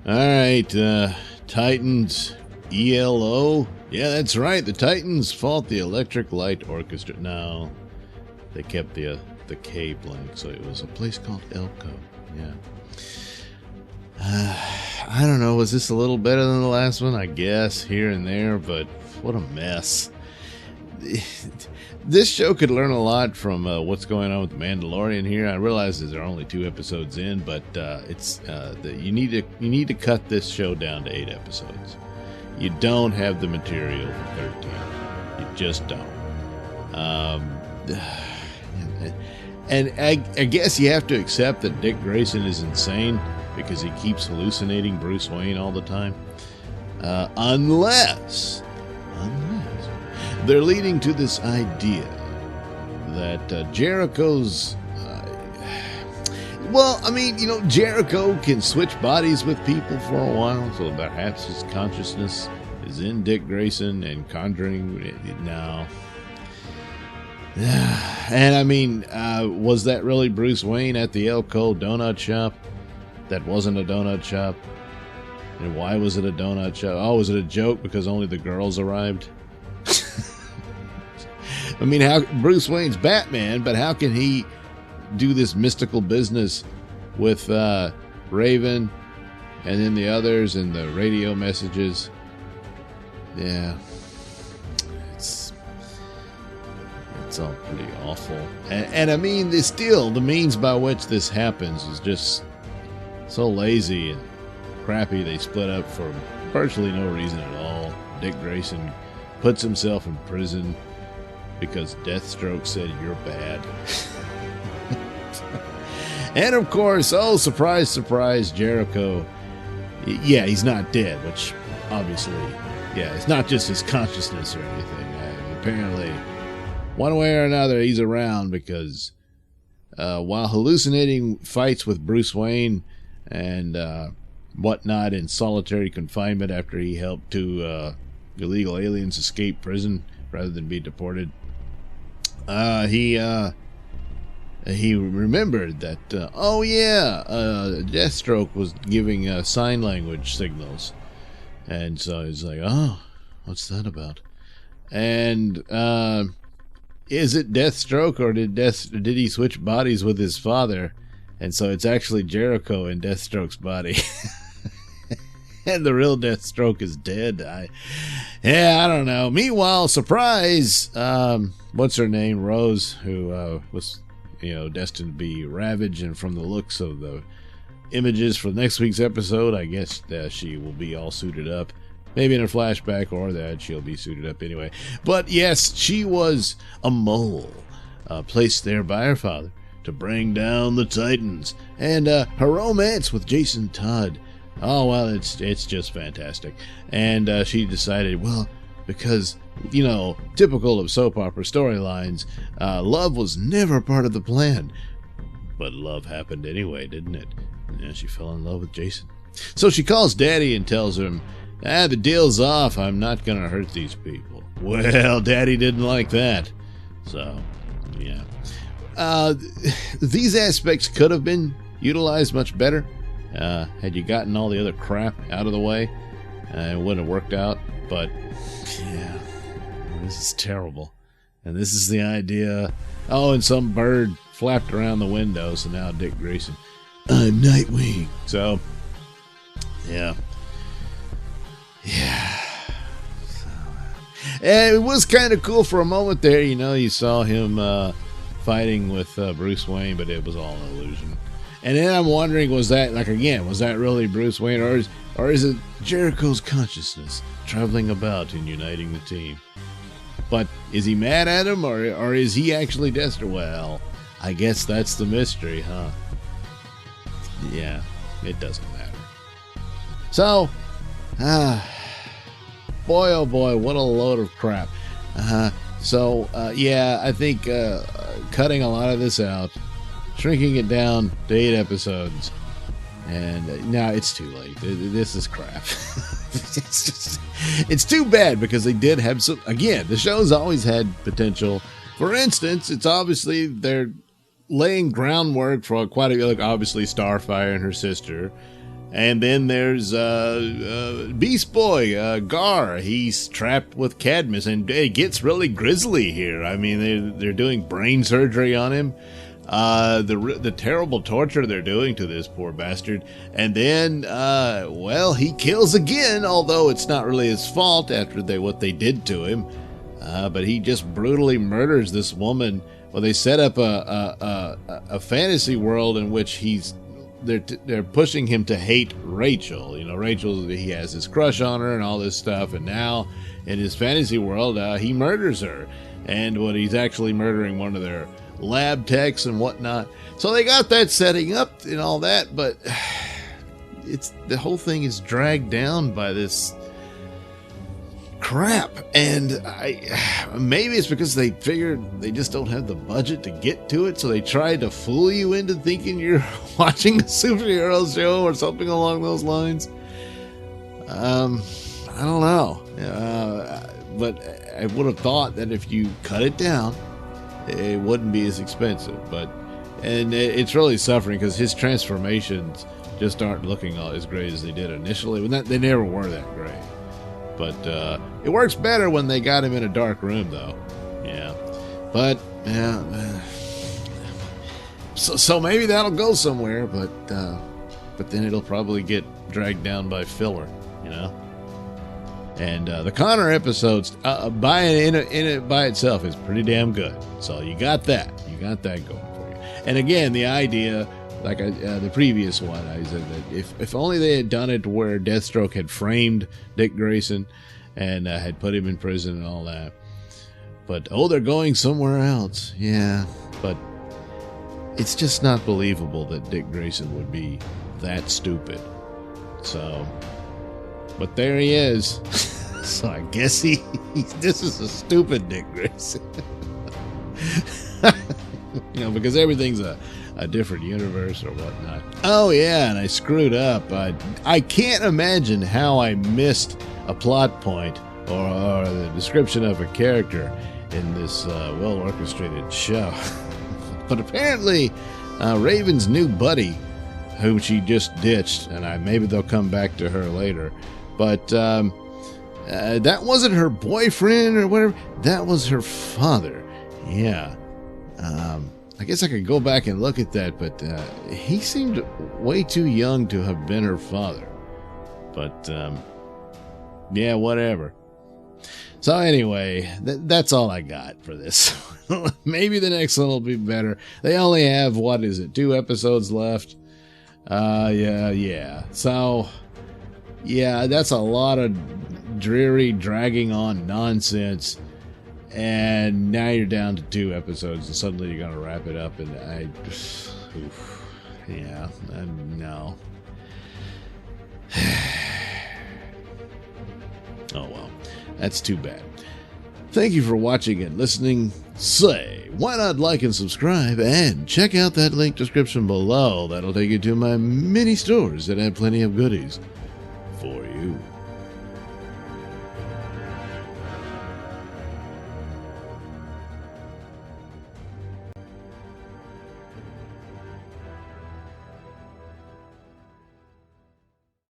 All right, Titans ELO. Yeah, that's right. The Titans fought the Electric Light Orchestra. No, they kept the K blank, so it was a place called Elko. Yeah. I don't know. Was this a little better than the last one? I guess here and there, but what a mess. This show could learn a lot from what's going on with the Mandalorian here. I realize that there are only 2 episodes in, but you need to cut this show down to 8 episodes. You don't have the material for 13. You just don't. And I guess you have to accept that Dick Grayson is insane because he keeps hallucinating Bruce Wayne all the time. Unless they're leading to this idea that Jericho's... Jericho can switch bodies with people for a while, so perhaps his consciousness is in Dick Grayson and conjuring it now. And was that really Bruce Wayne at the Elko donut shop? That wasn't a donut shop. And why was it a donut shop? Oh, was it a joke because only the girls arrived? I mean, how Bruce Wayne's Batman, but how can he do this mystical business with Raven and then the others and the radio messages? Yeah, it's all pretty awful. And I mean, the means by which this happens is just so lazy and crappy. They split up for virtually no reason at all. Dick Grayson puts himself in prison because Deathstroke said you're bad. And of course, oh, surprise, surprise, Jericho. Yeah, he's not dead, which obviously, yeah, it's not just his consciousness or anything. Apparently, one way or another, he's around because while hallucinating fights with Bruce Wayne and whatnot in solitary confinement after he helped 2 illegal aliens escape prison rather than be deported, he remembered that, Deathstroke was giving sign language signals. And so he's like, oh, what's that about? And is it Deathstroke or did he switch bodies with his father? And so it's actually Jericho in Deathstroke's body. And the real Deathstroke is dead. I don't know. Meanwhile, surprise, what's her name? Rose, who was, destined to be Ravage, and from the looks of the images for next week's episode, I guess she will be all suited up. Maybe in a flashback or that she'll be suited up anyway. But yes, she was a mole, placed there by her father to bring down the Titans. And her romance with Jason Todd, oh, well, it's just fantastic. And she decided, well, because, typical of soap opera storylines, love was never part of the plan. But love happened anyway, didn't it? Yeah, she fell in love with Jason. So she calls Daddy and tells him, the deal's off. I'm not going to hurt these people. Well, Daddy didn't like that. So, yeah. These aspects could have been utilized much better. Had you gotten all the other crap out of the way, it wouldn't have worked out. But, yeah, this is terrible. And this is the idea. Oh, and some bird flapped around the window, so now Dick Grayson, I'm Nightwing. So, yeah. Yeah. So, and it was kind of cool for a moment there. You saw him fighting with Bruce Wayne, but it was all an illusion. And then I'm wondering, was that really Bruce Wayne, or is it Jericho's consciousness traveling about and uniting the team? But is he mad at him, or is he actually Dexter? Well, I guess that's the mystery, huh? Yeah, it doesn't matter. So, boy, oh boy, what a load of crap. I think cutting a lot of this out, shrinking it down to 8 episodes, and now it's too late. This is crap. It's too bad because they did have some. Again, the show's always had potential. For instance, it's obviously they're laying groundwork for quite a, like obviously Starfire and her sister, And then there's Beast Boy, Gar. He's trapped with Cadmus, and it gets really grisly here. I mean, they're doing brain surgery on him. The terrible torture they're doing to this poor bastard. And then, well, he kills again, although it's not really his fault after what they did to him. But he just brutally murders this woman. Well, they set up a fantasy world in which they're pushing him to hate Rachel. You know, Rachel, he has his crush on her and all this stuff, and now in his fantasy world, he murders her. And he's actually murdering one of their lab techs and whatnot. So they got that setting up and all that, but the whole thing is dragged down by this crap. And maybe it's because they figured they just don't have the budget to get to it, so they tried to fool you into thinking you're watching a superhero show or something along those lines. I don't know, but I would have thought that if you cut it down, it wouldn't be as expensive. And it's really suffering because his transformations just aren't looking all as great as they did initially. They never were that great. But it works better when they got him in a dark room, though. Yeah. But, yeah. So maybe that'll go somewhere, but then it'll probably get dragged down by filler, you know? And the Connor episodes, by itself, is pretty damn good. So you got that. You got that going for you. And again, the idea, like the previous one, I said that if only they had done it to where Deathstroke had framed Dick Grayson and had put him in prison and all that. But, they're going somewhere else. Yeah, but it's just not believable that Dick Grayson would be that stupid. So, but there he is. So I guess this is a stupid Dick Grayson. You know, because everything's a different universe or whatnot. Oh yeah, and I screwed up. I can't imagine how I missed a plot point or the description of a character in this well-orchestrated show. But apparently, Raven's new buddy, whom she just ditched, and maybe they'll come back to her later, but that wasn't her boyfriend or whatever. That was her father. Yeah. I guess I could go back and look at that, but he seemed way too young to have been her father. But, yeah, whatever. So anyway, that's all I got for this. Maybe the next one will be better. They only have, 2 episodes left? Yeah. So, yeah, that's a lot of dreary, dragging on nonsense. And now you're down to 2 episodes, and suddenly you're going to wrap it up, and no. Oh, well, that's too bad. Thank you for watching and listening. Say, why not like and subscribe, and check out that link description below. That'll take you to my mini stores that have plenty of goodies for you.